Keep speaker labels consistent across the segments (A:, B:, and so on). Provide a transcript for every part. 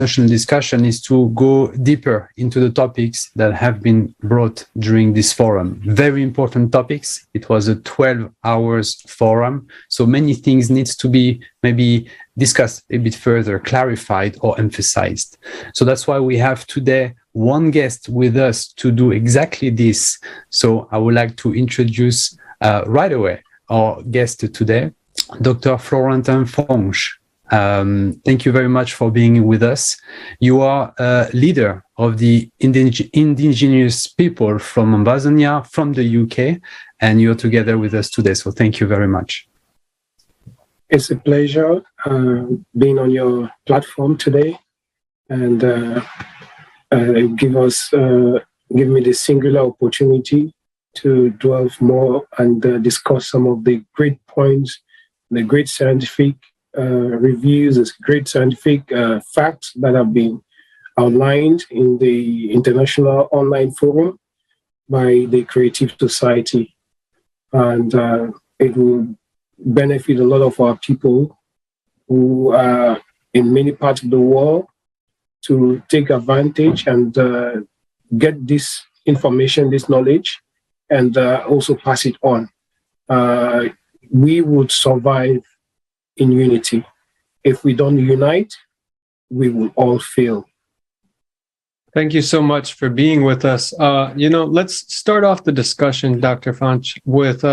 A: international discussion is to go deeper into the topics that have been brought during this forum. Very important topics. It was a 12 hours forum, so many things needs to be maybe discussed a bit further, clarified or emphasized. So that's why we have today one guest with us to do exactly this. So I would like to introduce right away our guest today, Dr. Florentin Fonche. Thank you very much for being with us. You are a leader of the indigenous people from Ambazonia, from the UK, and you're together with us today. So thank you very much.
B: It's a pleasure being on your platform today, and give me the singular opportunity to delve more and discuss some of the great points, the great scientific reviews, the great scientific facts that have been outlined in the International Online Forum by the Creative Society. And it will benefit a lot of our people who are in many parts of the world to take advantage and get this information, this knowledge, and also pass it on. We would survive in unity. If we don't unite, we will all fail.
C: Thank you so much for being with us. Let's start off the discussion, Dr. Fonche, with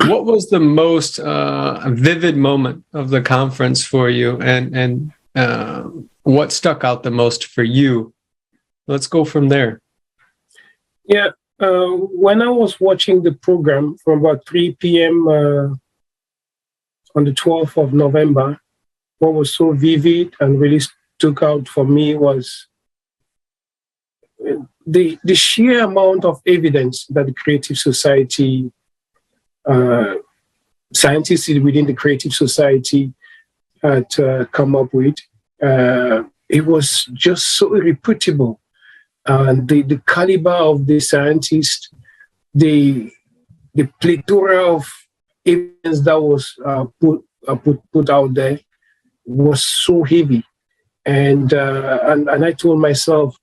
C: what was the most vivid moment of the conference for you, and what stuck out the most for you? Let's go from there.
B: Yeah, when I was watching the program from about 3 p.m. On the 12th of November, what was so vivid and really stuck out for me was the sheer amount of evidence that the Creative Society, scientists within the Creative Society had come up with. It was just so irrefutable. And the caliber of the scientists, the plethora of evidence that was put out there was so heavy, and I told myself,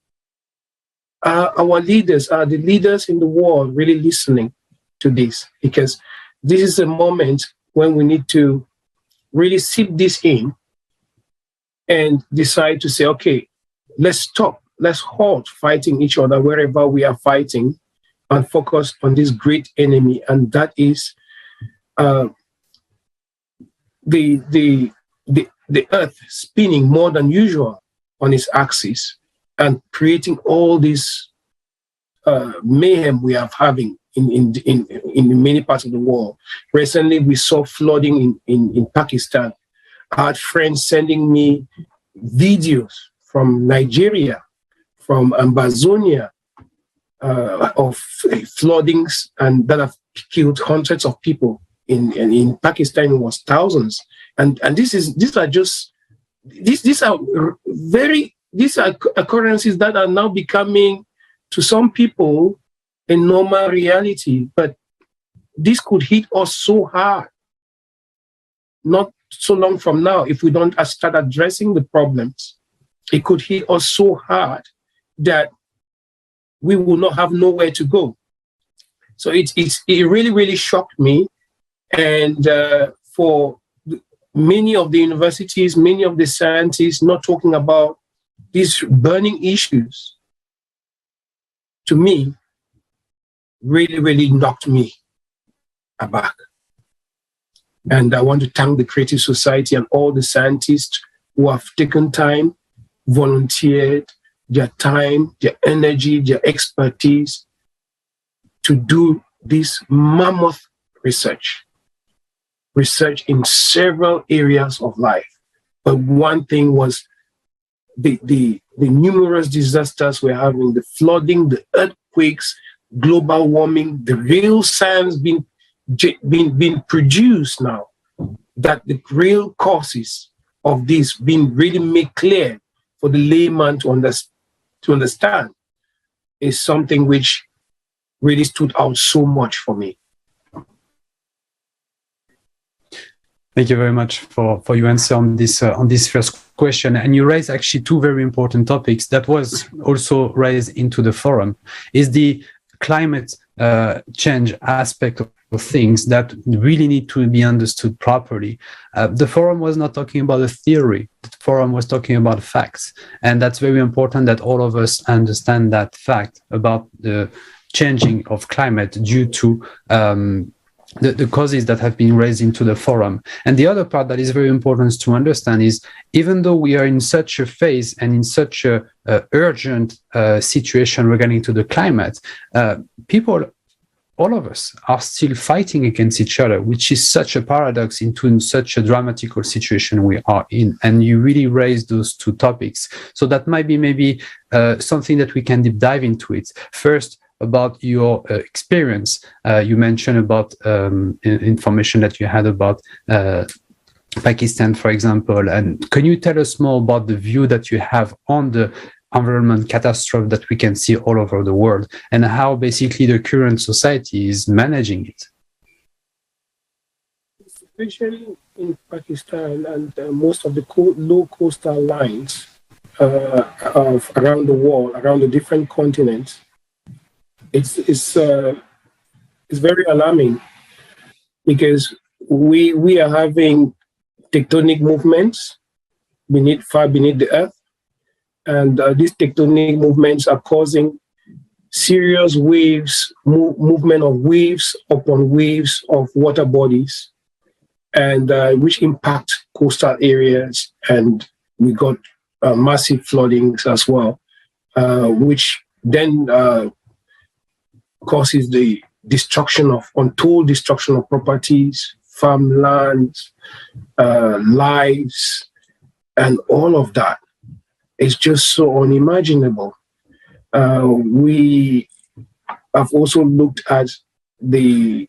B: our leaders are the leaders in the world really listening to this, because this is a moment when we need to really sip this in and decide to say, okay, let's stop, let's halt fighting each other wherever we are fighting, and focus on this great enemy, and that is the Earth spinning more than usual on its axis and creating all this mayhem we are having in many parts of the world. Recently, we saw flooding in Pakistan. I had friends sending me videos from Nigeria, from Ambazonia, of floodings and that have killed hundreds of people. In Pakistan, it was thousands, and these are occurrences that are now becoming, to some people, a normal reality. But this could hit us so hard, not so long from now, if we don't start addressing the problems. It could hit us so hard that we will not have nowhere to go. So it really, really shocked me. And for many of the universities, many of the scientists not talking about these burning issues, to me, really, really knocked me aback. And I want to thank the Creative Society and all the scientists who have taken time, volunteered their time, their energy, their expertise to do this mammoth research in several areas of life. But one thing was the numerous disasters we're having, the flooding, the earthquakes, global warming, the real science being produced now, that the real causes of this being really made clear for the layman to understand is something which really stood out so much for me.
A: Thank you very much for your answer on this first question. And you raised actually two very important topics that was also raised into the forum, is the climate change aspect of things that really need to be understood properly. The forum was not talking about a theory. The forum was talking about facts. And that's very important that all of us understand that fact about the changing of climate due to the causes that have been raised into the forum. And the other part that is very important to understand is, even though we are in such a phase and in such a urgent situation regarding to the climate, people, all of us, are still fighting against each other, which is such a paradox into such a dramatical situation we are in. And you really raised those two topics. So that might be maybe something that we can deep dive into it. First, about your experience. You mentioned about information that you had about Pakistan, for example. And can you tell us more about the view that you have on the environment catastrophe that we can see all over the world, and how basically the current society is managing it?
B: Especially in Pakistan and most of the low coastal lines of around the world, around the different continents, it's very alarming, because we are having tectonic movements far beneath the earth, and these tectonic movements are causing serious waves, movement of waves upon waves of water bodies, and which impact coastal areas, and we got massive floodings as well, which then causes the untold destruction of properties, farmlands, lives, and all of that. It's just so unimaginable. We have also looked at in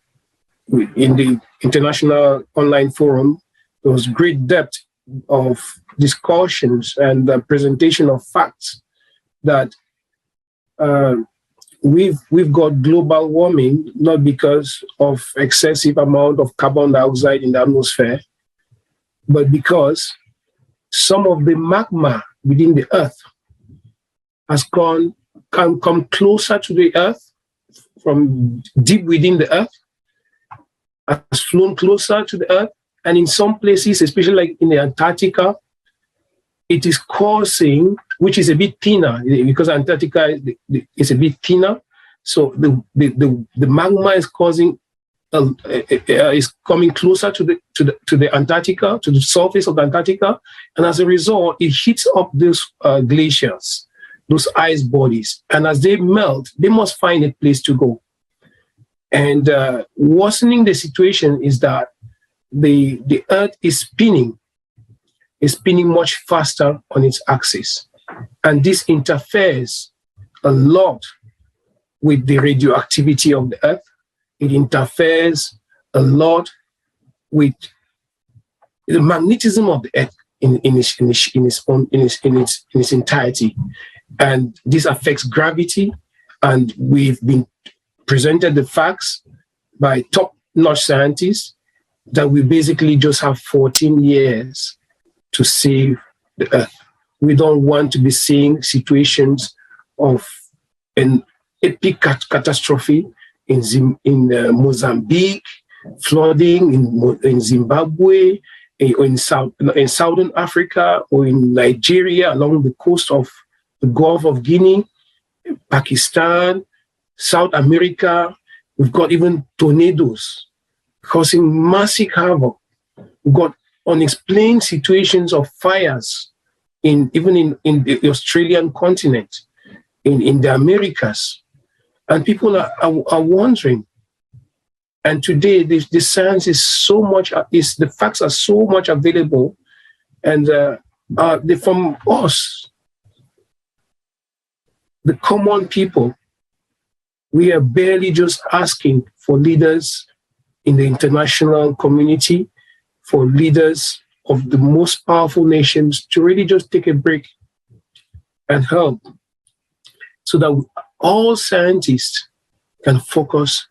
B: the International Online Forum, there was great depth of discussions and the presentation of facts that we've got global warming, not because of excessive amount of carbon dioxide in the atmosphere, but because some of the magma within the earth can come closer to the earth from deep within the earth, has flown closer to the earth, and in some places, especially like in the Antarctica, it is causing, which is a bit thinner, because Antarctica is a bit thinner. So the magma is causing is coming closer to the Antarctica, to the surface of the Antarctica, and as a result, it heats up those glaciers, those ice bodies, and as they melt, they must find a place to go. And worsening the situation is that the Earth is spinning much faster on its axis. And this interferes a lot with the radioactivity of the Earth. It interferes a lot with the magnetism of the Earth in its entirety. And this affects gravity. And we've been presented the facts by top-notch scientists that we basically just have 14 years to save the Earth. We don't want to be seeing situations of an epic catastrophe in Mozambique, flooding in Zimbabwe, or in Southern Africa, or in Nigeria, along the coast of the Gulf of Guinea, Pakistan, South America. We've got even tornadoes causing massive havoc. We've got unexplained situations of fires even in the Australian continent, in the Americas. And people are wondering. And today, the science is so much, the facts are so much available. And from us, the common people, we are barely just asking for leaders in the international community, for leaders of the most powerful nations to really just take a break and help, so that all scientists can focus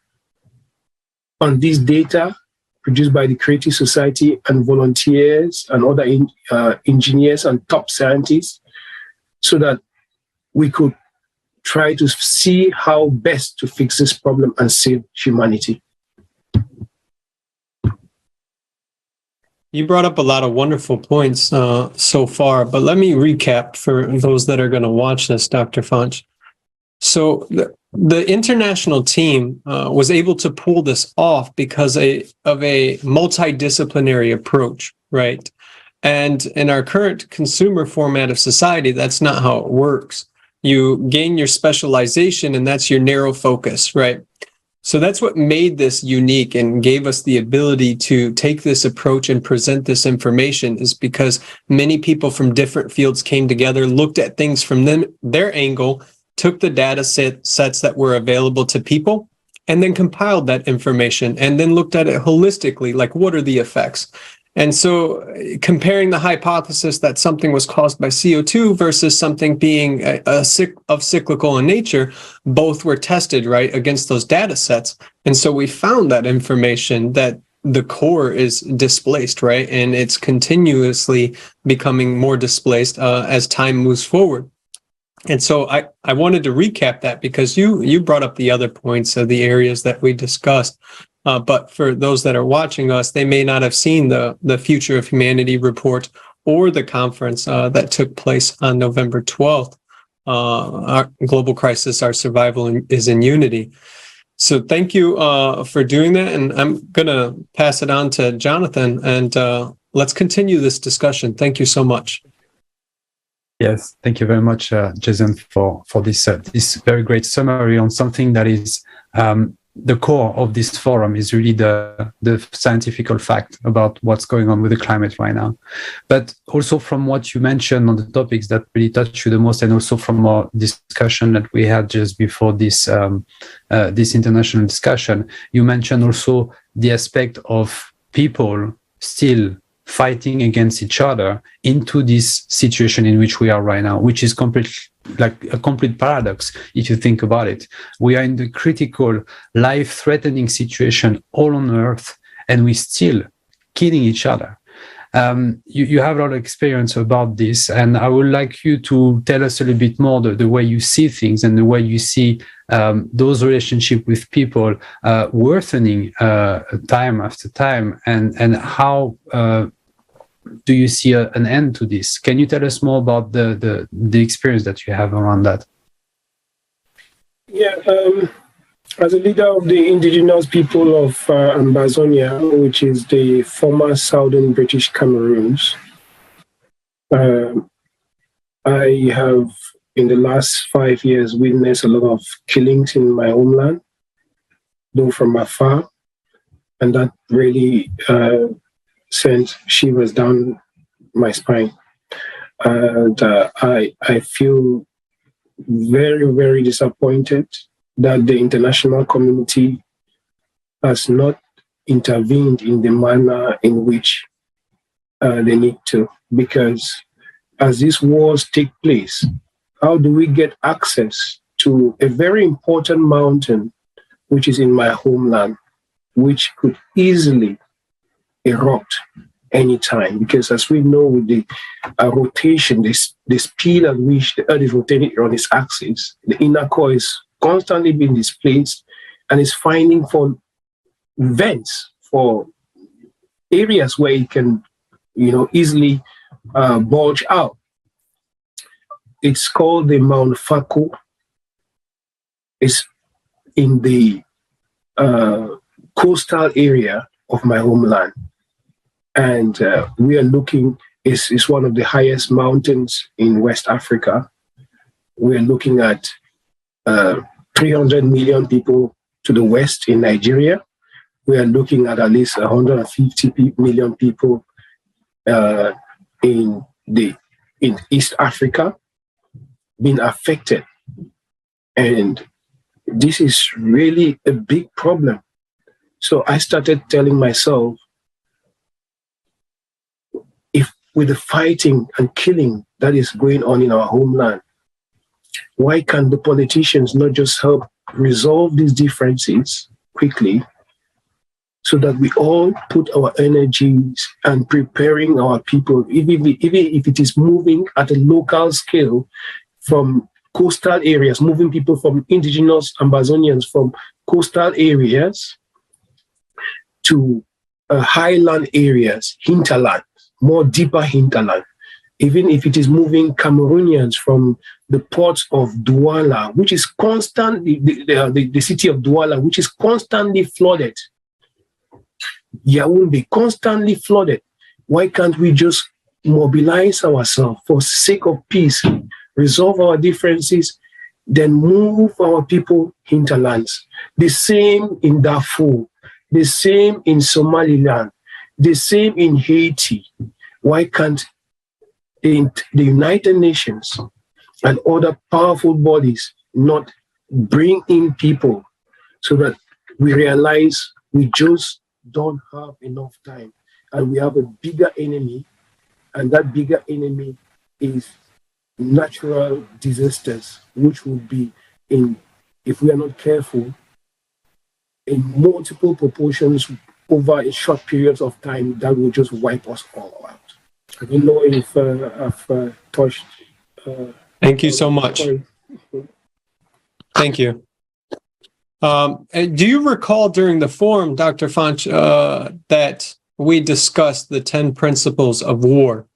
B: on this data produced by the Creative Society and volunteers and other engineers and top scientists, so that we could try to see how best to fix this problem and save humanity.
C: You brought up a lot of wonderful points so far, but let me recap for those that are going to watch this, Dr. Fonche. So the international team was able to pull this off because of a multidisciplinary approach, right? And in our current consumer format of society, that's not how it works. You gain your specialization, and that's your narrow focus, right? So that's what made this unique and gave us the ability to take this approach and present this information, is because many people from different fields came together, looked at things from their angle, took the data sets that were available to people, and then compiled that information and then looked at it holistically, like what are the effects? And so comparing the hypothesis that something was caused by CO2 versus something being of cyclical in nature, both were tested, right, against those data sets. And so we found that information that the core is displaced, right? And it's continuously becoming more displaced as time moves forward. And so I wanted to recap that because you brought up the other points of the areas that we discussed. But for those that are watching us, they may not have seen the Future of Humanity report or the conference that took place on November 12th. Our Global Crisis, Our Survival is in Unity. So thank you for doing that. And I'm going to pass it on to Jonathan, and let's continue this discussion. Thank you so much.
A: Yes, thank you very much, Jason, for this very great summary on something that is the core of this forum is really the scientific fact about what's going on with the climate right now. But also from what you mentioned on the topics that really touch you the most, and also from our discussion that we had just before this this international discussion, you mentioned also the aspect of people still fighting against each other into this situation in which we are right now, which is like a complete paradox if you think about it. We are in the critical, life-threatening situation all on Earth, and we're still killing each other. You have a lot of experience about this, and I would like you to tell us a little bit more the way you see things and the way you see those relationships with people worsening time after time, and how do you see an end to this? Can you tell us more about the experience that you have around that?
B: Yeah, as a leader of the Indigenous people of Ambazonia, which is the former southern British Cameroons, I have, in the last 5 years, witnessed a lot of killings in my homeland, though from afar, and that really sent shivers down my spine. And I feel very, very disappointed that the international community has not intervened in the manner in which they need to. Because as these wars take place, how do we get access to a very important mountain, which is in my homeland, which could easily erupt anytime? Because as we know, with the rotation, the speed at which the Earth is rotating on its axis, the inner core is constantly being displaced and is finding for vents, for areas where it can, easily bulge out. It's called the Mount Fako. It's in the coastal area of my homeland. And we are looking, it's one of the highest mountains in West Africa. We are looking at 300 million people to the west in Nigeria. We are looking at least 150 million people in East Africa being affected. And this is really a big problem. So I started telling myself, with the fighting and killing that is going on in our homeland, why can't the politicians not just help resolve these differences quickly so that we all put our energies and preparing our people, even if it is moving at a local scale from coastal areas, moving people from indigenous Ambazonians from coastal areas to highland areas, hinterland, more deeper hinterland. Even if it is moving Cameroonians from the port of Douala, which is constantly, the city of Douala, which is constantly flooded. Yaoundé, constantly flooded. Why can't we just mobilize ourselves for sake of peace, resolve our differences, then move our people hinterlands? The same in Darfur, the same in Somaliland, the same in Haiti. Why can't the United Nations and other powerful bodies not bring in people so that we realize we just don't have enough time and we have a bigger enemy, and that bigger enemy is natural disasters, which will be if we are not careful, in multiple proportions over a short periods of time that will just wipe us all out. I don't know if I've touched.
C: Thank you so much.
B: Sorry.
C: Thank you. And do you recall during the forum, Dr. Fonche, that we discussed the 10 principles of war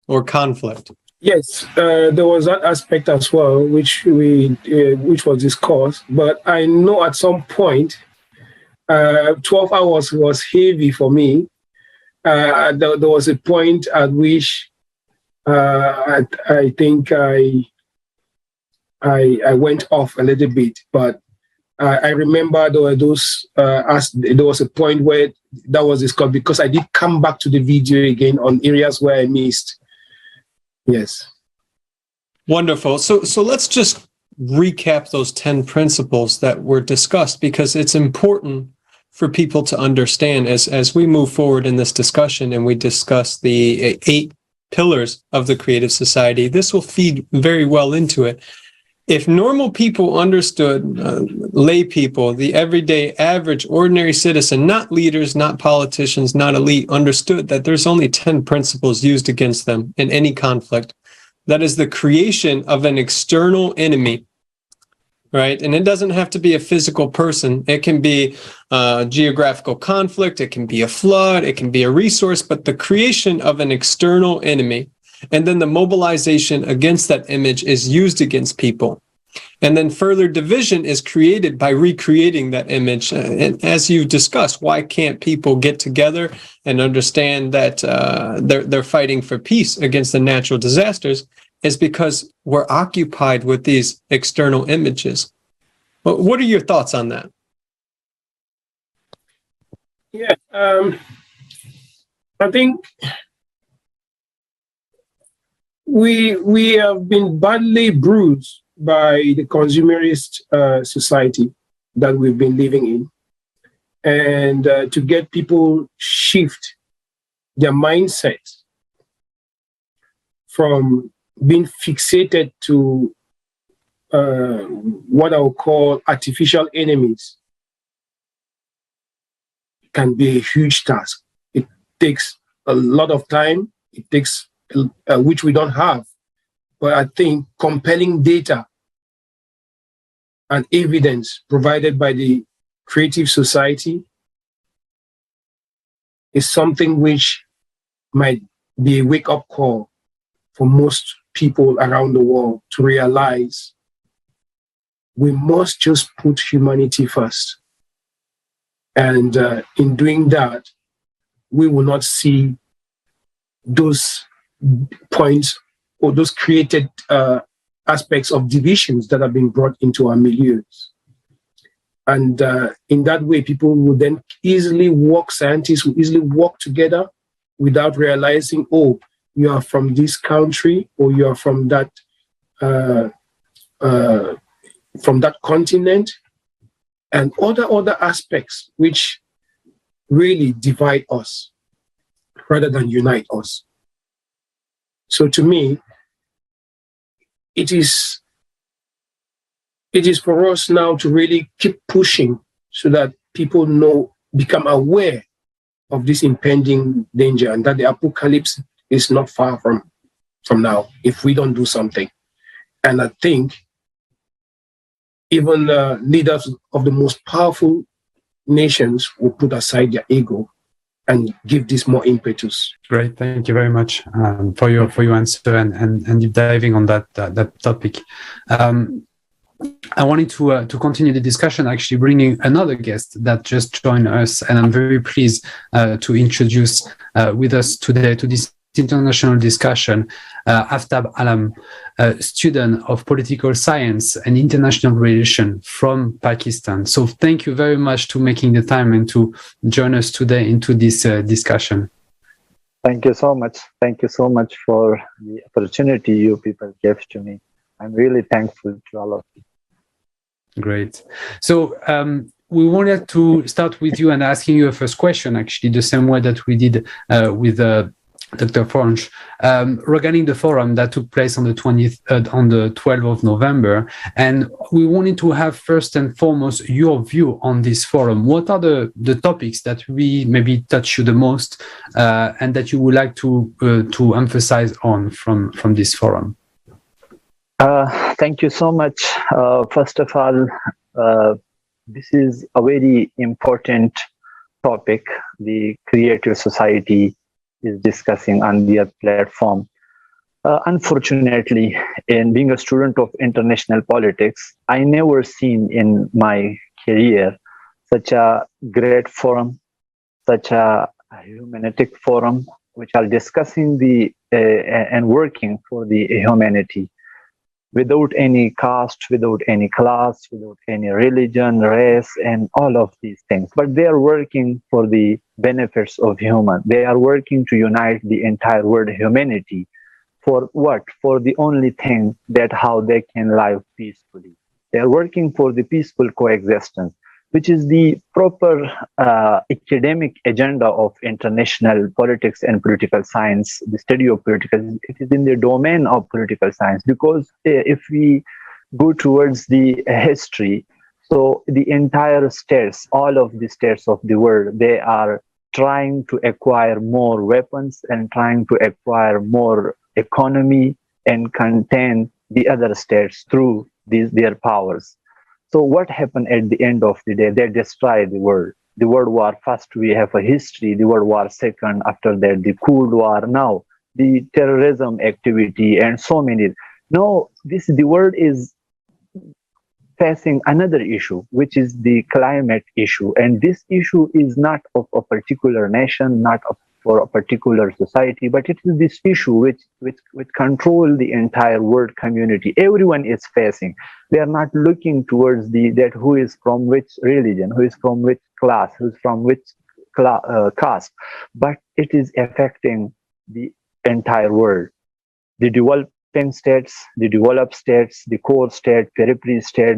C: or conflict?
B: Yes, there was that aspect as well, which was discussed. But I know at some point, 12 hours was heavy for me. There was a point at which I think I went off a little bit, but I remember there were there was a point where that was discussed, because I did come back to the video again on areas where I missed. Yes.
C: Wonderful. So let's just recap those 10 principles that were discussed, because it's important for people to understand as we move forward in this discussion and we discuss the 8 pillars of the creative society. This will feed very well into it. If normal people understood, lay people, the everyday average ordinary citizen, not leaders, not politicians, not elite, understood that there's only 10 principles used against them in any conflict. That is the creation of an external enemy, right? And it doesn't have to be a physical person. It can be geographical conflict. It can be a flood. It can be a resource, but the creation of an external enemy. And then the mobilization against that image is used against people. And then further division is created by recreating that image. And as you discussed, why can't people get together and understand that they're fighting for peace against the natural disasters? Is because we're occupied with these external images. Well, what are your thoughts on that?
B: Yeah, I think we have been badly bruised by the consumerist society that we've been living in, and to get people shift their mindset from being fixated to what I would call artificial enemies can be a huge task. It takes a lot of time. It takes which we don't have. But I think compelling data and evidence provided by the creative society is something which might be a wake-up call for most people around the world to realize we must just put humanity first. And in doing that, we will not see those points or those created aspects of divisions that have been brought into our milieus. And in that way, people will then easily work, scientists will easily work together without realizing, oh, you are from this country or you are from that continent, and other aspects which really divide us rather than unite us. So to me, it is for us now to really keep pushing so that people know become aware of this impending danger and that the apocalypse is not far from now if we don't do something. And I think even leaders of the most powerful nations will put aside their ego and give this more impetus.
A: Great, thank you very much for your answer and deep diving on that topic. I wanted to continue the discussion, actually bringing another guest that just joined us, and I'm very pleased to introduce with us today to this international discussion, Aftab Alam, a student of political science and international relations from Pakistan. So thank you very much to making the time and to join us today into this discussion.
D: Thank you so much. Thank you so much for the opportunity you people gave to me. I'm really thankful to all of you.
A: Great. So we wanted to start with you and asking you a first question, actually, the same way that we did with Dr. Fonche, regarding the forum that took place on the 12th of November. And we wanted to have first and foremost your view on this forum. What are the topics that we maybe touch you the most and that you would like to emphasize on from this forum?
D: Thank you so much. First of all, this is a very important topic the creative society is discussing on their platform. Unfortunately, in being a student of international politics, I never seen in my career such a great forum, such a humanistic forum, which are discussing the and working for the humanity, without any caste, without any class, without any religion, race, and all of these things. But they are working for the benefits of human. They are working to unite the entire world humanity. For what? For the only thing that how they can live peacefully. They are working for the peaceful coexistence, which is the proper academic agenda of international politics and political science, the study of political. It is in the domain of political science, because if we go towards the history, so the entire states, all of the states of the world, they are trying to acquire more weapons and trying to acquire more economy and contain the other states through their powers. So what happened at the end of the day? They destroy the world. The World War First, we have a history. The World War Second, after that, the Cold War. Now, the terrorism activity and so many. Now, the world is facing another issue, which is the climate issue. And this issue is not of a particular nation, not for a particular society, but it is this issue which control the entire world community. Everyone is facing. They are not looking towards that who is from which religion, who is from which class, who is from which caste, but it is affecting the entire world. The developing states, the developed states, the core state, periphery state,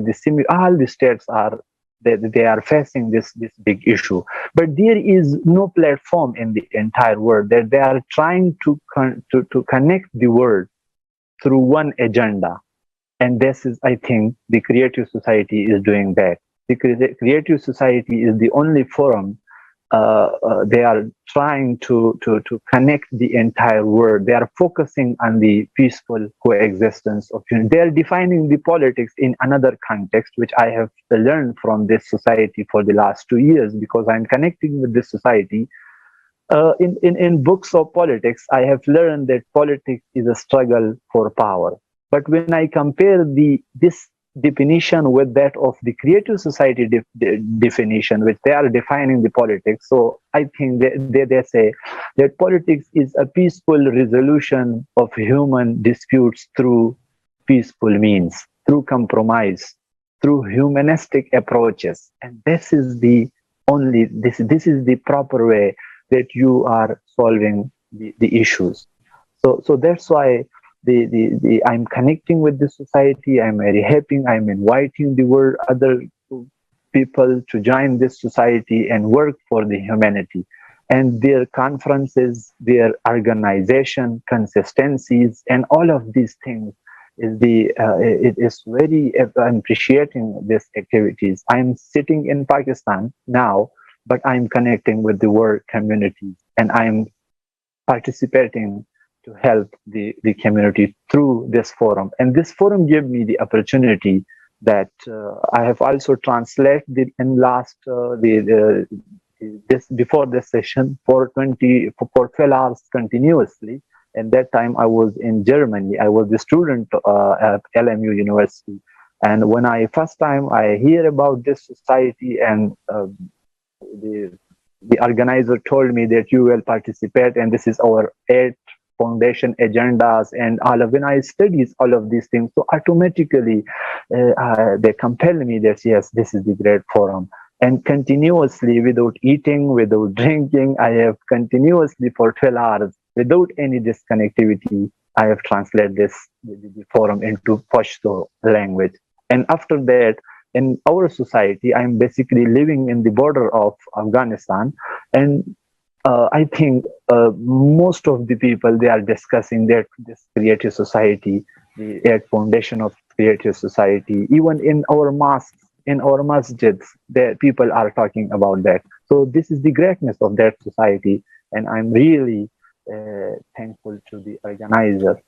D: all the states are they are facing this big issue, but there is no platform in the entire world that they are trying to connect the world through one agenda. And this is, I think, the Creative Society is doing that. The Creative Society is the only forum they are trying to connect the entire world. They are focusing on the peaceful coexistence of humanity. They are defining the politics in another context, which I have learned from this society for the last 2 years, because I'm connecting with this society. In books of politics, I have learned that politics is a struggle for power. But when I compare this definition with that of the Creative Society definition, which they are defining the politics, so I think they say that politics is a peaceful resolution of human disputes through peaceful means, through compromise, through humanistic approaches. And this is the proper way that you are solving the issues. So that's why I'm connecting with the society. I'm very happy. I'm inviting the world, other people to join this society and work for the humanity. And their conferences, their organization, consistencies, and all of these things it is very. I'm appreciating these activities. I'm sitting in Pakistan now, but I'm connecting with the world community, and I'm participating to help the community through this forum. And this forum gave me the opportunity that I have also translated in last before this session for 12 hours continuously. At that time, I was in Germany. I was a student at LMU University. And when first time I hear about this society, and the organizer told me that you will participate, and this is our 8 foundation agendas, and all of when I studied all of these things, so automatically they compel me that yes, this is the great forum. And continuously, without eating, without drinking, I have continuously for 12 hours, without any disconnectivity, I have translated the forum into Pashto language. And after that, in our society, I'm basically living in the border of Afghanistan, and I think most of the people, they are discussing that this creative society, the 8 foundation of creative society. Even in our mosques, in our masjids, the people are talking about that. So this is the greatness of that society, and I'm really thankful to the organizer.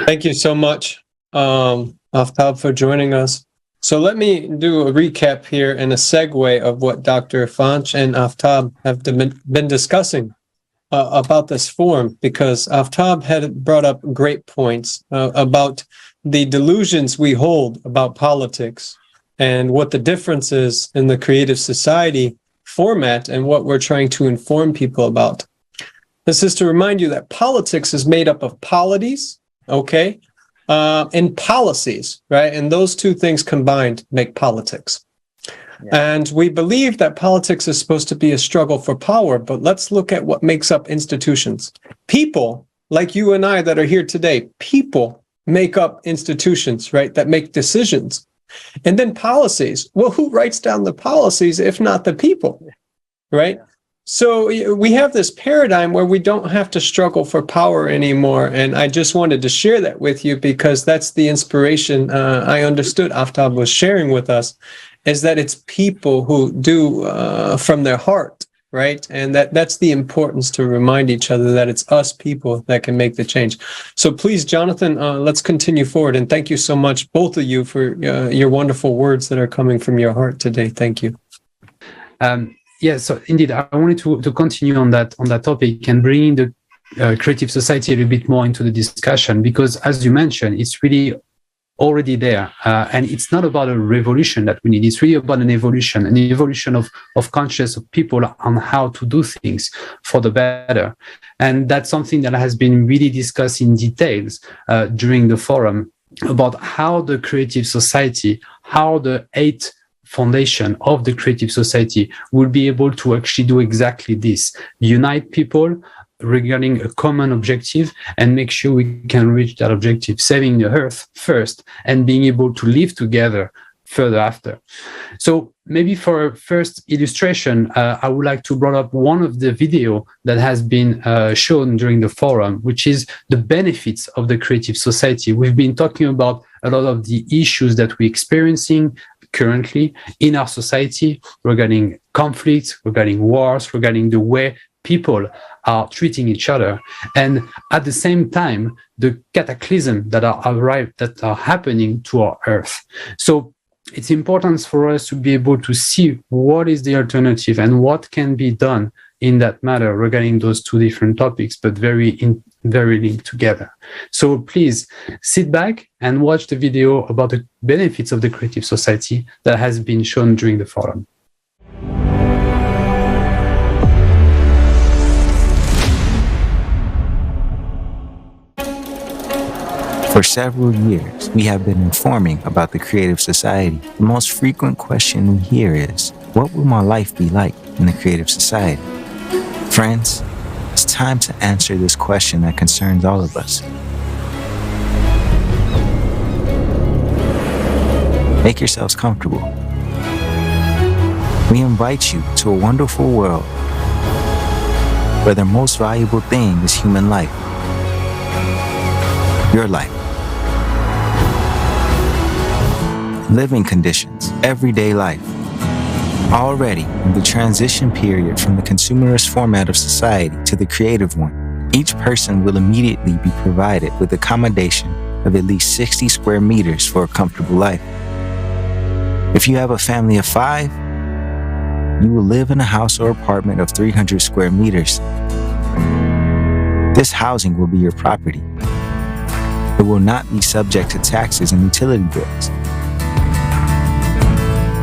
C: Thank you so much, Aftab, for joining us. So let me do a recap here and a segue of what Dr. Fonche and Aftab have been discussing about this forum, because Aftab had brought up great points about the delusions we hold about politics and what the difference is in the creative society format and what we're trying to inform people about. This is to remind you that politics is made up of polities, okay, and policies, right? And those two things combined make politics. Yeah. And we believe that politics is supposed to be a struggle for power, but let's look at what makes up institutions. People like you and I that are here today, people make up institutions, right, that make decisions. And then policies. Well, who writes down the policies if not the people, right? Yeah. So we have this paradigm where we don't have to struggle for power anymore. And I just wanted to share that with you because that's the inspiration I understood Aftab was sharing with us, is that it's people who do from their heart, right? And that's the importance to remind each other that it's us people that can make the change. So please, Jonathan, let's continue forward. And thank you so much, both of you, for your wonderful words that are coming from your heart today. Thank you.
A: Yeah, so indeed, I wanted to continue on that topic and bring the creative society a little bit more into the discussion, because as you mentioned, it's really already there. And it's not about a revolution that we need. It's really about an evolution of consciousness of people on how to do things for the better. And that's something that has been really discussed in details during the forum about how the creative society, how the 8 foundation of the creative society will be able to actually do exactly this: unite people regarding a common objective and make sure we can reach that objective, saving the earth first and being able to live together further after. So maybe for a first illustration, I would like to bring up one of the video that has been shown during the forum, which is the benefits of the creative society. We've been talking about a lot of the issues that we're experiencing currently in our society regarding conflicts, regarding wars, regarding the way people are treating each other, and at the same time the cataclysm that are happening to our earth. So it's important for us to be able to see what is the alternative and what can be done in that matter regarding those two different topics, but very linked together. So please sit back and watch the video about the benefits of the creative society that has been shown during the forum.
E: For several years, we have been informing about the creative society. The most frequent question we hear is, what will my life be like in the creative society? Friends, it's time to answer this question that concerns all of us. Make yourselves comfortable. We invite you to a wonderful world where the most valuable thing is human life. Your life. Living conditions, everyday life, Already, in the transition period from the consumerist format of society to the creative one, each person will immediately be provided with accommodation of at least 60 square meters for a comfortable life. If you have a family of 5, you will live in a house or apartment of 300 square meters. This housing will be your property. It will not be subject to taxes and utility bills.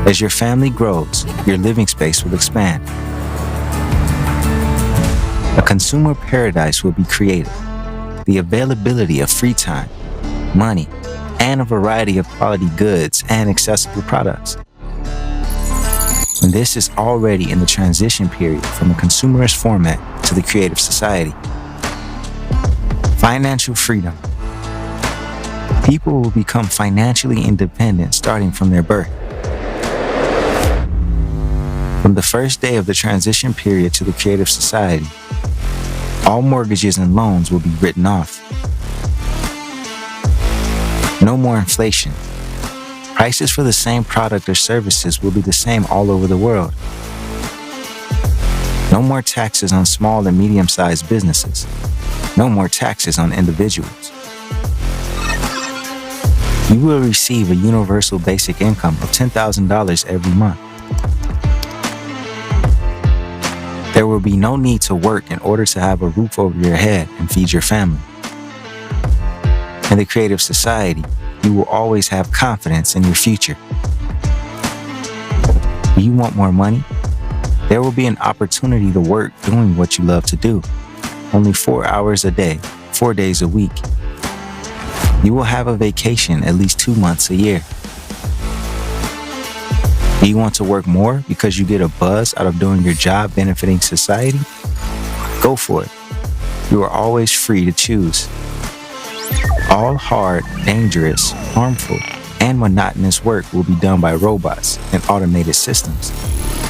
E: As your family grows, your living space will expand. A consumer paradise will be created. The availability of free time, money, and a variety of quality goods and accessible products. And this is already in the transition period from a consumerist format to the creative society. Financial freedom. People will become financially independent starting from their birth. From the first day of the transition period to the creative society, all mortgages and loans will be written off. No more inflation. Prices for the same product or services will be the same all over the world. No more taxes on small and medium-sized businesses. No more taxes on individuals. You will receive a universal basic income of $10,000 every month. There will be no need to work in order to have a roof over your head and feed your family. In the creative society, you will always have confidence in your future. Do you want more money? There will be an opportunity to work doing what you love to do. Only 4 hours a day, 4 days a week. You will have a vacation at least 2 months a year. Do you want to work more because you get a buzz out of doing your job benefiting society? Go for it. You are always free to choose. All hard, dangerous, harmful, and monotonous work will be done by robots and automated systems.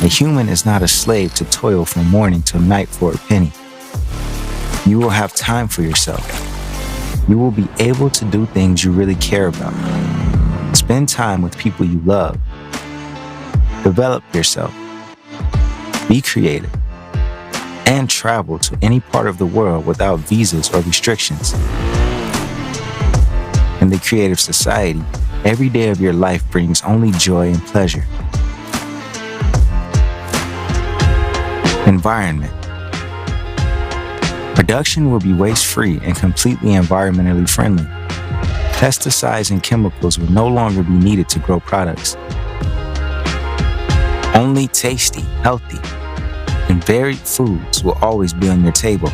E: A human is not a slave to toil from morning till night for a penny. You will have time for yourself. You will be able to do things you really care about. Spend time with people you love. Develop yourself. Be creative. And travel to any part of the world without visas or restrictions. In the creative society, every day of your life brings only joy and pleasure. Environment. Production will be waste-free and completely environmentally friendly. Pesticides and chemicals will no longer be needed to grow products. Only tasty, healthy, and varied foods will always be on your table.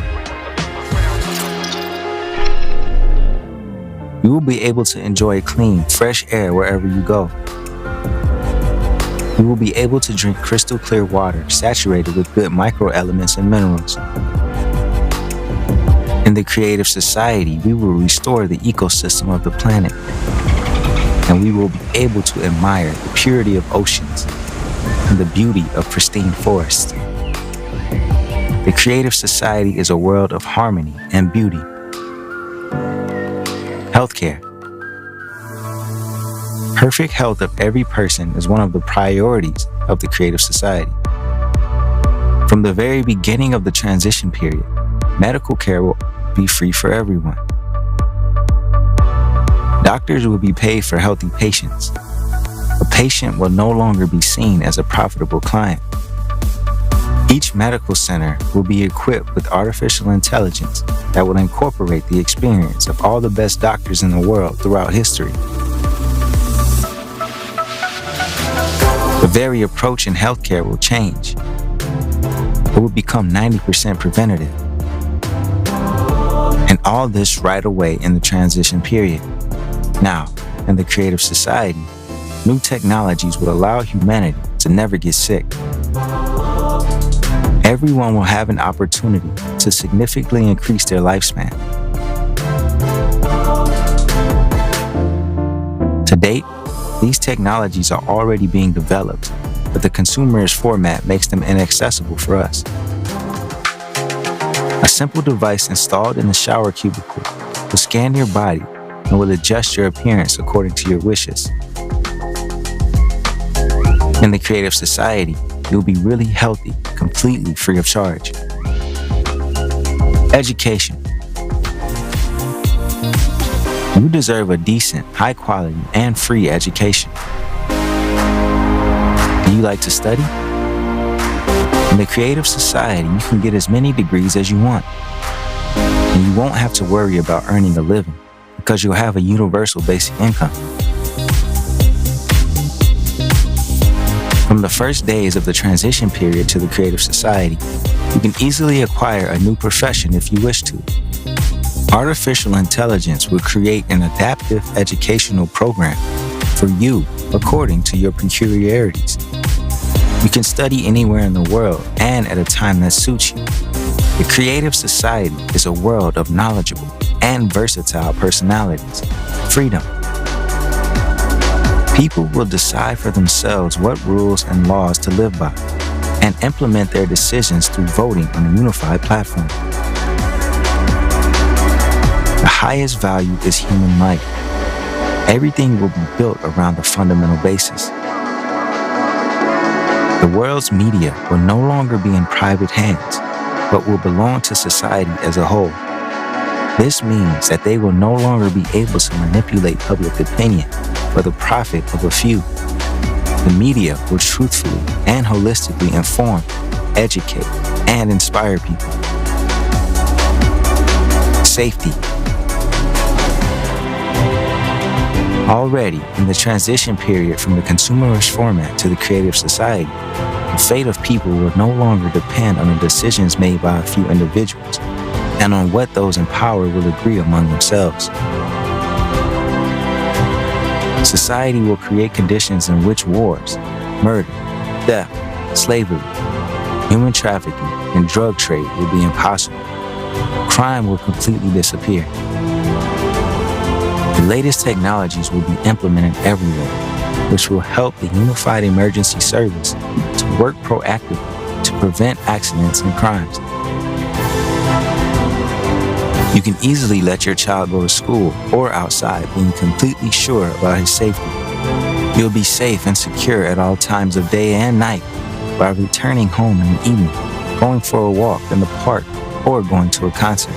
E: You will be able to enjoy clean, fresh air wherever you go. You will be able to drink crystal clear water saturated with good microelements and minerals. In the creative society, we will restore the ecosystem of the planet, and we will be able to admire the purity of oceans and the beauty of pristine forests. The creative society is a world of harmony and beauty. Healthcare. Perfect health of every person is one of the priorities of the creative society. From the very beginning of the transition period, medical care will be free for everyone. Doctors will be paid for healthy patients. A patient will no longer be seen as a profitable client. Each medical center will be equipped with artificial intelligence that will incorporate the experience of all the best doctors in the world throughout history. The very approach in healthcare will change. It will become 90% preventative. And all this right away in the transition period. Now, in the creative society, new technologies will allow humanity to never get sick. Everyone will have an opportunity to significantly increase their lifespan. To date, these technologies are already being developed, but the consumerist format makes them inaccessible for us. A simple device installed in the shower cubicle will scan your body and will adjust your appearance according to your wishes. In the creative society, you'll be really healthy, completely free of charge. Education. You deserve a decent, high quality, and free education. Do you like to study? In the Creative Society, you can get as many degrees as you want. And you won't have to worry about earning a living because you'll have a universal basic income. From the first days of the transition period to the Creative Society, you can easily acquire a new profession if you wish to. Artificial intelligence will create an adaptive educational program for you according to your peculiarities. You can study anywhere in the world and at a time that suits you. The Creative Society is a world of knowledgeable and versatile personalities. Freedom. People will decide for themselves what rules and laws to live by and implement their decisions through voting on a unified platform. The highest value is human life. Everything will be built around the fundamental basis. The world's media will no longer be in private hands, but will belong to society as a whole. This means that they will no longer be able to manipulate public opinion for the profit of a few. The media will truthfully and holistically inform, educate, and inspire people. Safety. Already, in the transition period from the consumerist format to the Creative Society, the fate of people will no longer depend on the decisions made by a few individuals and on what those in power will agree among themselves. Society will create conditions in which wars, murder, theft, slavery, human trafficking, and drug trade will be impossible. Crime will completely disappear. The latest technologies will be implemented everywhere, which will help the Unified Emergency Service to work proactively to prevent accidents and crimes. You can easily let your child go to school or outside being completely sure about his safety. You'll be safe and secure at all times of day and night by returning home in the evening, going for a walk in the park, or going to a concert.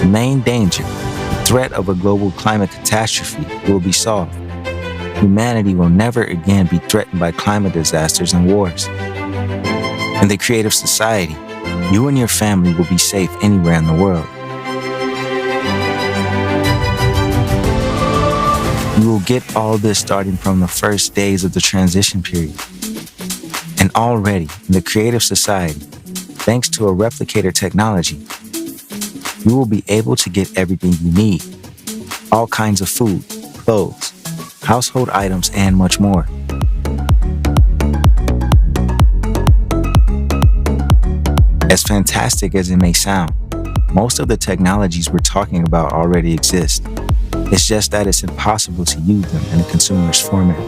E: The main danger, the threat of a global climate catastrophe, will be solved. Humanity will never again be threatened by climate disasters and wars. In the Creative Society, you and your family will be safe anywhere in the world. You will get all this starting from the first days of the transition period. And already, in the Creative Society, thanks to a replicator technology, you will be able to get everything you need. All kinds of food, clothes, household items, and much more. As fantastic as it may sound, most of the technologies we're talking about already exist. It's just that it's impossible to use them in a consumerist format.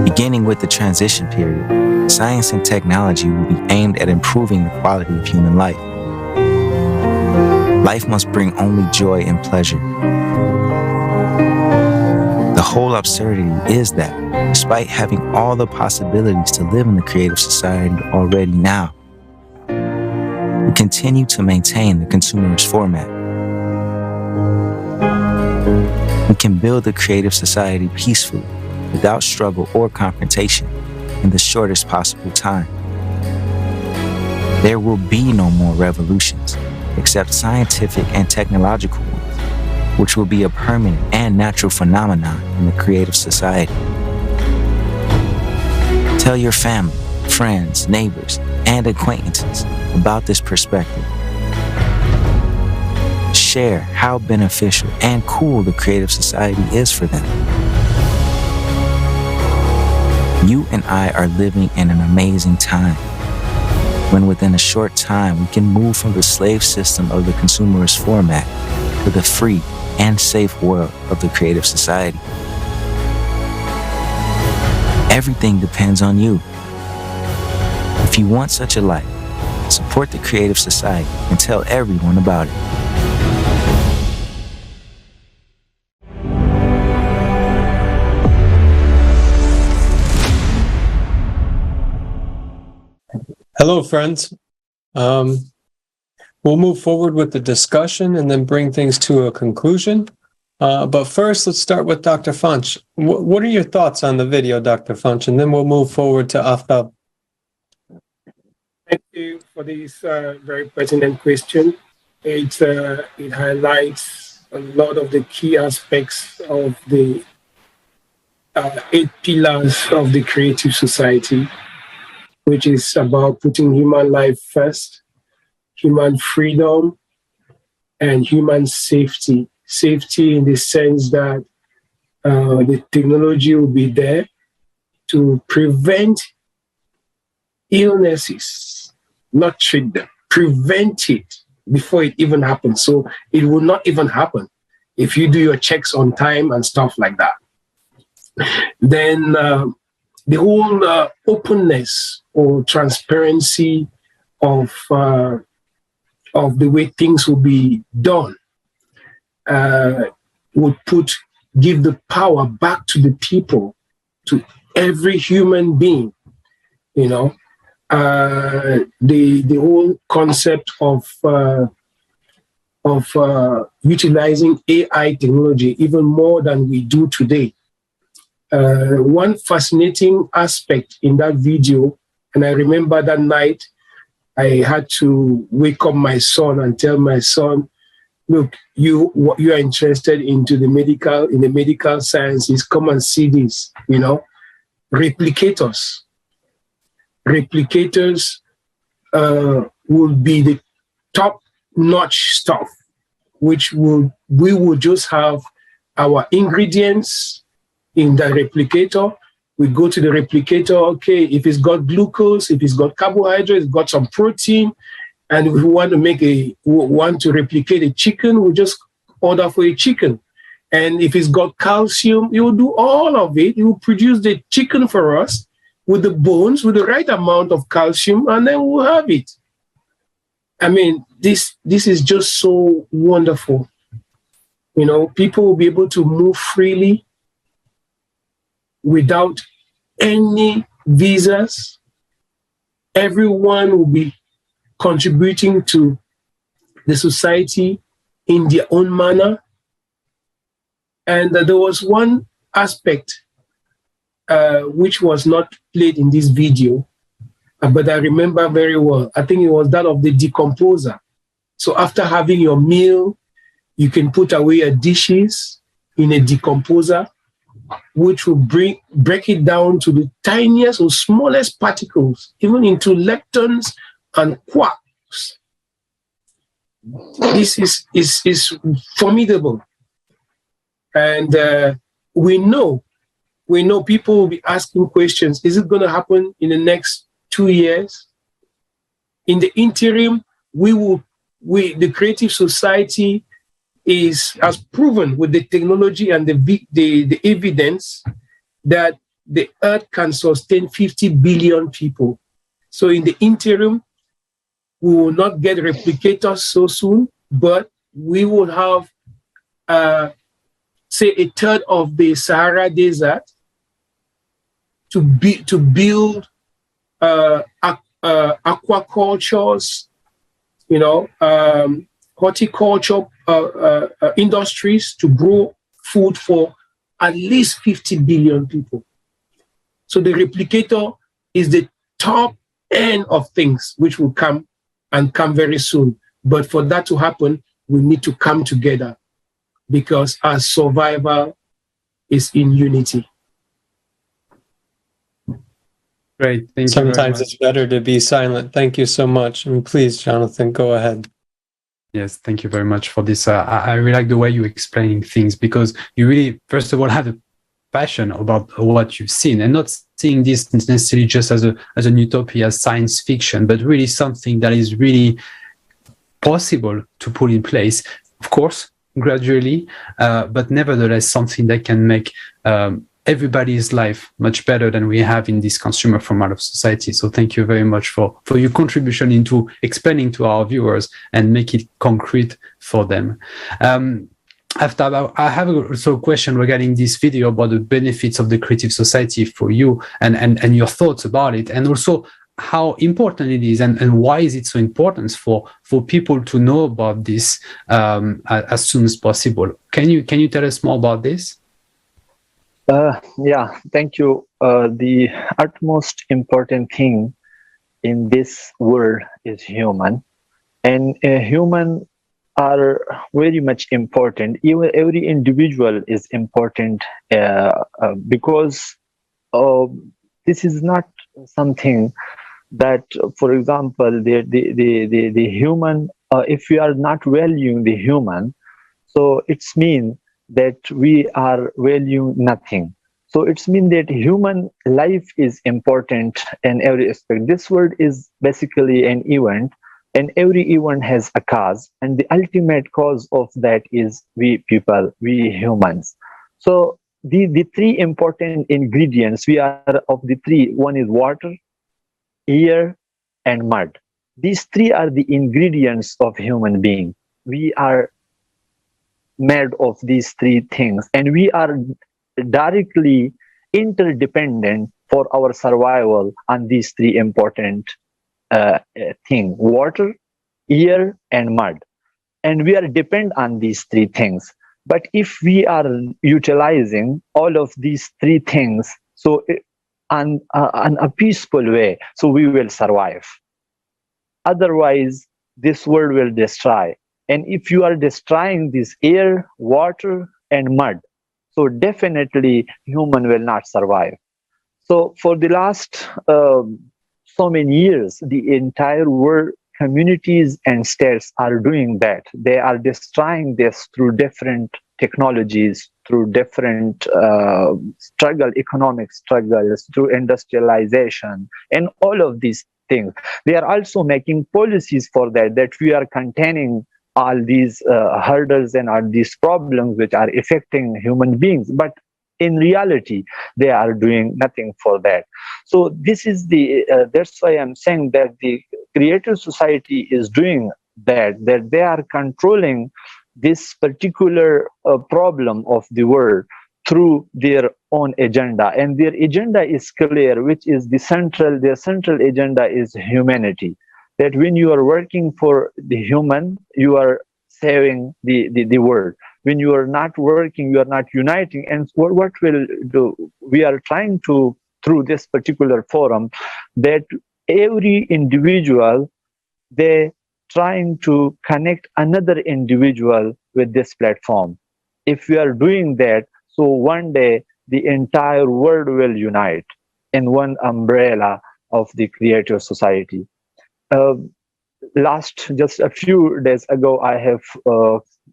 E: Beginning with the transition period, science and technology will be aimed at improving the quality of human life. Life must bring only joy and pleasure. The whole absurdity is that, despite having all the possibilities to live in the Creative Society already now, we continue to maintain the consumerist format. We can build the Creative Society peacefully, without struggle or confrontation, in the shortest possible time. There will be no more revolutions, except scientific and technological ones, which will be a permanent and natural phenomenon in the Creative Society. Tell your family, friends, neighbors, and acquaintances about this perspective. Share how beneficial and cool the Creative Society is for them. You and I are living in an amazing time, when within a short time we can move from the slave system of the consumerist format to the free and safe world of the Creative Society. Everything depends on you. If you want such a life, support the Creative Society and tell everyone about it.
C: Hello, friends. We'll move forward with the discussion and then bring things to a conclusion. But first, let's start with Dr. Fonche. What are your thoughts on the video, Dr. Fonche? And then we'll move forward to Aftab.
B: Thank you for this very pertinent question. It highlights a lot of the key aspects of the 8 pillars of the creative society, which is about putting human life first, human freedom, and human safety. Safety in the sense that the technology will be there to prevent illnesses, not treat them, prevent it before it even happens. So it will not even happen if you do your checks on time and stuff like that. Then the whole openness or transparency of the way things will be done would give the power back to the people, to every human being. You know, the whole concept of utilizing AI technology even more than we do today. One fascinating aspect in that video, and I remember that night, I had to wake up my son and tell my son, look, you are interested into the medical sciences, come and see this, you know, replicators. Replicators will be the top-notch stuff, which we will just have our ingredients in the replicator. We go to the replicator, okay, if it's got glucose, if it's got carbohydrates, it's got some protein, and if we want to replicate a chicken, we just order for a chicken. And if it's got calcium, it will do all of it. It will produce the chicken for us with the bones, with the right amount of calcium, and then we'll have it. I mean, this is just so wonderful. You know, people will be able to move freely without any visas. Everyone will be contributing to the society in their own manner. And there was one aspect which was not played in this video, but I remember very well. I think it was that of the decomposer. So after having your meal, you can put away your dishes in a decomposer, which will break it down to the tiniest or smallest particles, even into leptons and quarks. This is formidable. And we know people will be asking questions. Is it going to happen in the next 2 years? In the interim, the creative society has proven with the technology and the evidence that the earth can sustain 50 billion people. So in the interim, we will not get replicators so soon, but we will have, say, a third of the Sahara Desert to build aquacultures, you know, horticulture industries to grow food for at least 50 billion people. So the replicator is the top end of things which will come very soon. But for that to happen, we need to come together because our survival is in unity.
A: Great. Thank you.
C: Sometimes it's better to be silent. Thank you so much. And please, Jonathan, go ahead.
A: Yes, thank you very much for this. I really like the way you're explaining things because you really, first of all, have a passion about what you've seen and not seeing this necessarily just as an utopia, as science fiction, but really something that is really possible to put in place. Of course, gradually, but nevertheless, something that can make everybody's life much better than we have in this consumer format of society. So thank you very much for your contribution into explaining to our viewers and make it concrete for them. Aftab, I have also a question regarding this video about the benefits of the creative society for you and your thoughts about it. And also, how important it is, and why is it so important for people to know about this as soon as possible. Can you tell us more about this?
D: Yeah, thank you. The utmost important thing in this world is human, and human are very much important. Even every individual is important because this is not something that, for example, the human, if we are not valuing the human, so it's mean that we are valuing nothing. So it's mean that human life is important in every aspect. This world is basically an event, and every event has a cause, and the ultimate cause of that is we people, we humans. So the three important ingredients we are of the three, one is water, air, and mud. These three are the ingredients of human being. We are made of these three things, and we are directly interdependent for our survival on these three important things: water, air, and mud. And we are dependent on these three things. But if we are utilizing all of these three things so on a peaceful way, so we will survive. Otherwise, this world will destroy. And if you are destroying this air, water, and mud, so definitely human will not survive. So for the last so many years, the entire world, communities and states are doing that. They are destroying this through different technologies, through different economic struggles, through industrialization, and all of these things. They are also making policies for that we are containing all these hurdles and all these problems which are affecting human beings. But in reality, they are doing nothing for that. So this is that's why I'm saying that the creative society is doing that they are controlling this particular problem of the world through their own agenda. And their agenda is clear, which is their central agenda is humanity. That when you are working for the human, you are saving the world. When you are not working, you are not uniting. And what we'll do, we are trying to, through this particular forum, that every individual, they trying to connect another individual with this platform. If we are doing that, so one day the entire world will unite in one umbrella of the creative society. Just a few days ago, I have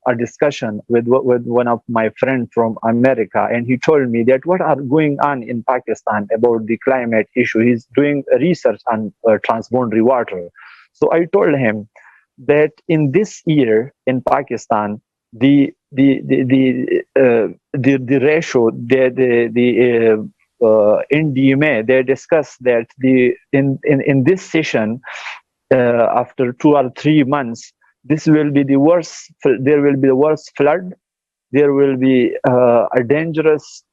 D: a discussion with one of my friends from America, and he told me that what are going on in Pakistan about the climate issue. He's doing research on transboundary water. So I told him that in this year in Pakistan, the ratio, in DMA, they discussed that in this session, after 2 or 3 months, this will be the worst. There will be the worst flood. There will be a dangerous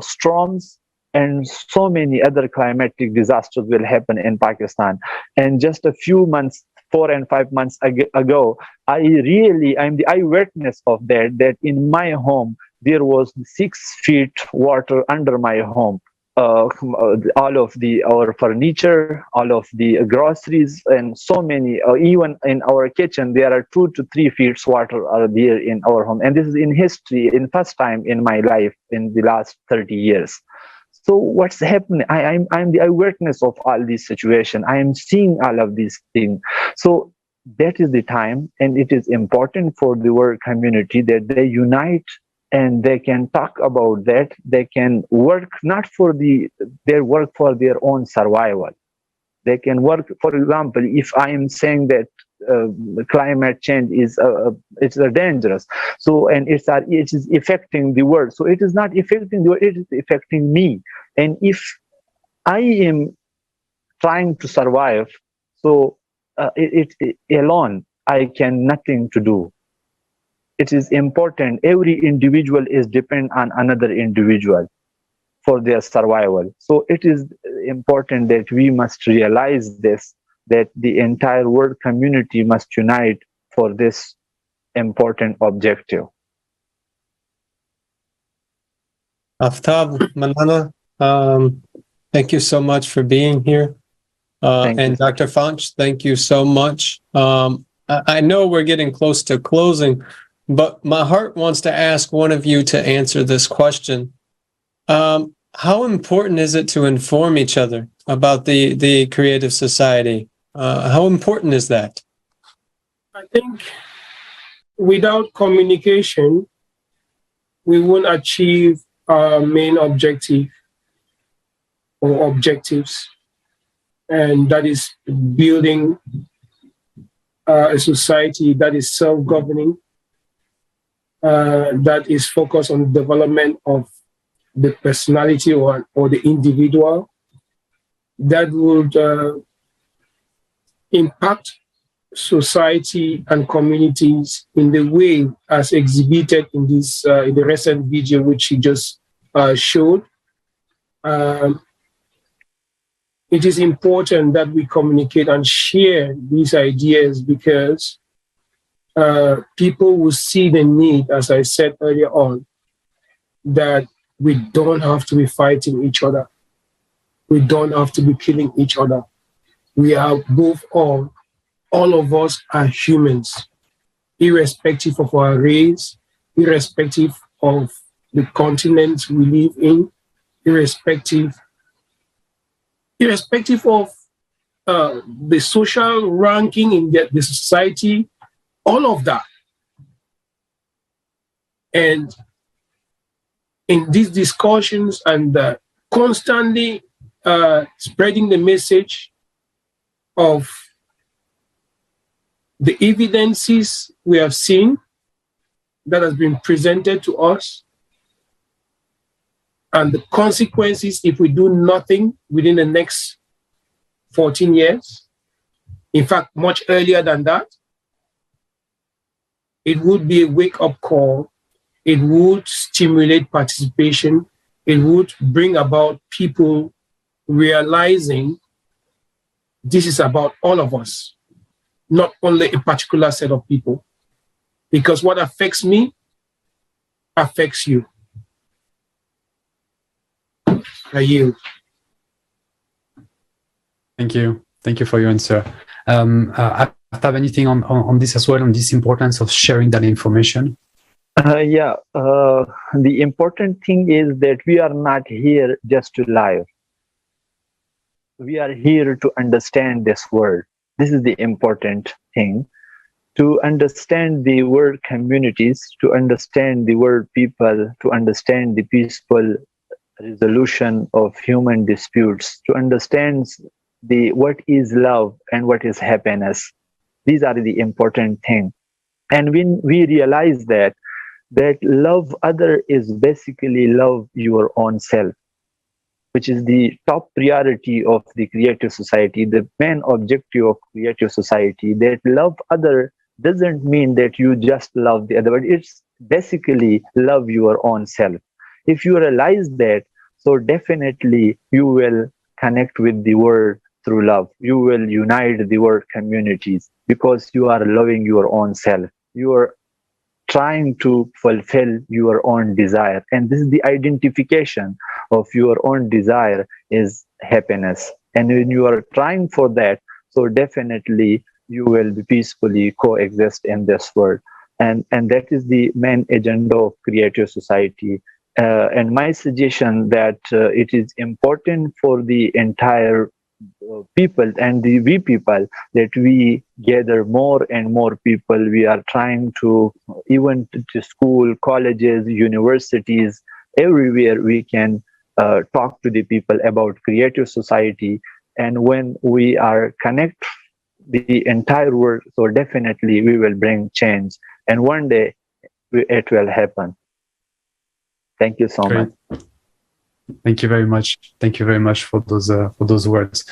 D: storms, and so many other climatic disasters will happen in Pakistan. And just a few months, 4 and 5 months ago, I'm the eyewitness of that. That in my home there was 6 feet water under my home. All of our furniture, all of the groceries, and so many, even in our kitchen, there are 2 to 3 feet water are there in our home. And this is in history, in first time in my life in the last 30 years. So what's happening? I'm the eyewitness of all these situations. I am seeing all of these things. So that is the time, and it is important for the world community that they unite and they can talk about that. They can work not for their work for their own survival. They can work, for example, if I am saying that climate change is it's dangerous, so and it is affecting the world. So it is not affecting the world; it is affecting me. And if I am trying to survive, so it alone I can nothing to do. It is important. Every individual is dependent on another individual for their survival. So it is important that we must realize this, that the entire world community must unite for this important objective.
C: Aftab, Manana, thank you so much for being here. And Dr. Fonche, thank you so much. I know we're getting close to closing, but my heart wants to ask one of you to answer this question. How important is it to inform each other about the creative society? How important is that?
B: I think without communication, we won't achieve our main objective or objectives, and that is building a society that is self-governing, that is focused on the development of the personality or the individual, that would impact society and communities in the way as exhibited in this in the recent video which you just showed. It is important that we communicate and share these ideas because people will see the need, as I said earlier on, that we don't have to be fighting each other. We don't have to be killing each other. We are both all of us are humans, irrespective of our race, irrespective of the continent we live in, irrespective of the social ranking in the society, all of that. And in these discussions and constantly spreading the message of the evidences we have seen that has been presented to us and the consequences if we do nothing within the next 14 years, in fact, much earlier than that, it would be a wake-up call. It would stimulate participation. It would bring about people realizing this is about all of us, not only a particular set of people. Because what affects me affects you. I yield.
A: Thank you. Thank you for your answer. Aftab, anything on this as well, on this importance of sharing that information?
D: The important thing is that we are not here just to lie. We are here to understand this world. This is the important thing. To understand the world communities, to understand the world people, to understand the peaceful resolution of human disputes, to understand what is love and what is happiness. These are the important things. And when we realize that love other is basically love your own self, which is the top priority of the creative society, the main objective of creative society, that love other doesn't mean that you just love the other, but it's basically love your own self. If you realize that, so definitely you will connect with the world through love. You will unite the world communities because you are loving your own self. You are trying to fulfill your own desire. And this is the identification of your own desire is happiness. And when you are trying for that, so definitely you will be peacefully coexist in this world. And that is the main agenda of creative society. And my suggestion that it is important for the entire people and we people that we gather more and more people. We are trying to, even to school, colleges, universities, everywhere we can talk to the people about creative society. And when we are connect the entire world, so definitely we will bring change. And one day it will happen. Thank you so much.
A: Thank you very much. Thank you very much for those words.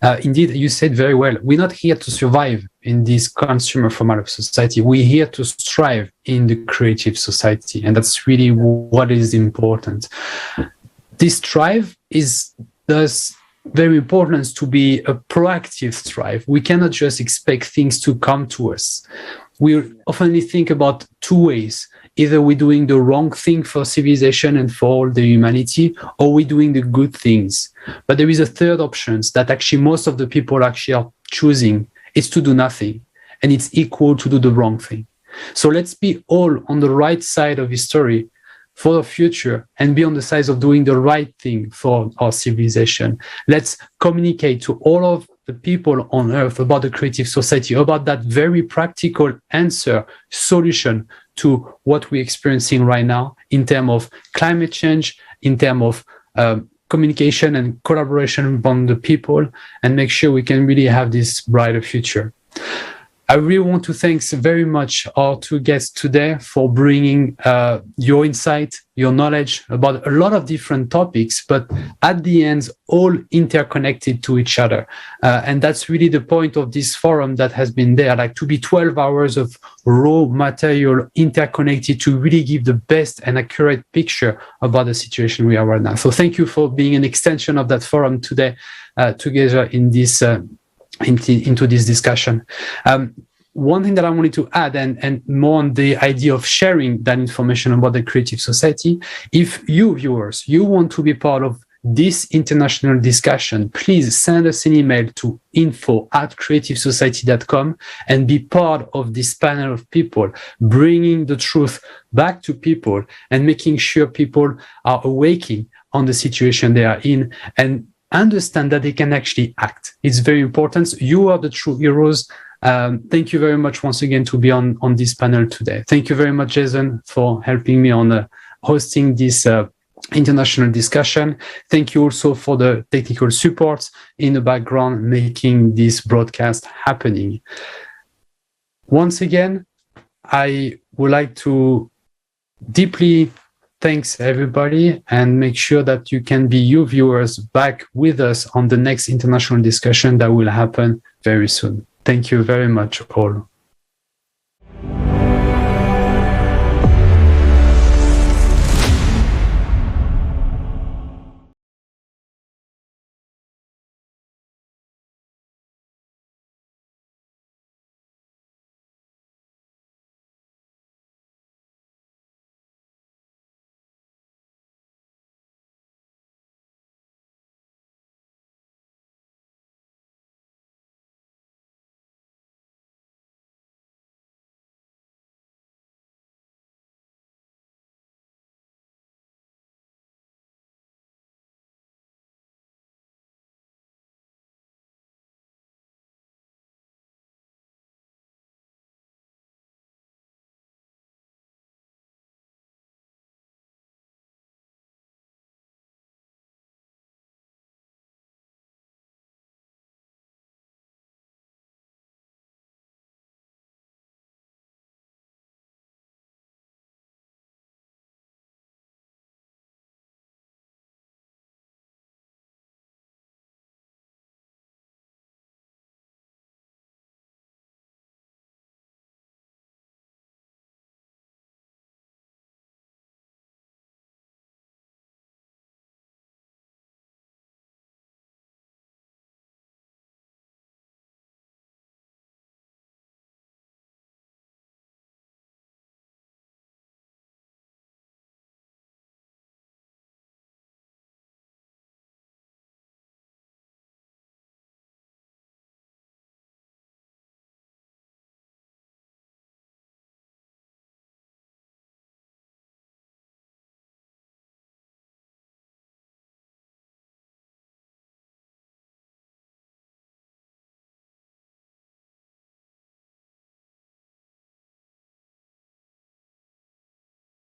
A: Indeed, you said very well. We're not here to survive in this consumer format of society. We're here to strive in the creative society, and that's really what is important. This strive is thus very important to be a proactive strive. We cannot just expect things to come to us. We often think about two ways. Either we're doing the wrong thing for civilization and for all the humanity, or we're doing the good things. But there is a third option that actually most of the people actually are choosing. It's to do nothing. And it's equal to do the wrong thing. So let's be all on the right side of history for the future and be on the side of doing the right thing for our civilization. Let's communicate to all of the people on Earth about the creative society, about that very practical answer, solution to what we're experiencing right now in terms of climate change, in terms of communication and collaboration among the people, and make sure we can really have this brighter future. I really want to thank very much our two guests today for bringing your insight, your knowledge about a lot of different topics, but at the end, all interconnected to each other. And that's really the point of this forum that has been there, like to be 12 hours of raw material interconnected to really give the best and accurate picture about the situation we are right now. So thank you for being an extension of that forum today together in this into this discussion. One thing that I wanted to add, and more on the idea of sharing that information about the creative society, if you viewers, you want to be part of this international discussion, please send us an email to info@creativesociety.com and be part of this panel of people, bringing the truth back to people and making sure people are awaking on the situation they are in and understand that they can actually act. It's very important. You are the true heroes. Thank you very much once again to be on this panel today. Thank you very much, Jason, for helping me on hosting this international discussion. Thank you also for the technical support in the background, making this broadcast happening. Once again, I would like to deeply thanks everybody and make sure that you can be, you viewers, back with us on the next international discussion that will happen very soon. Thank you very much all.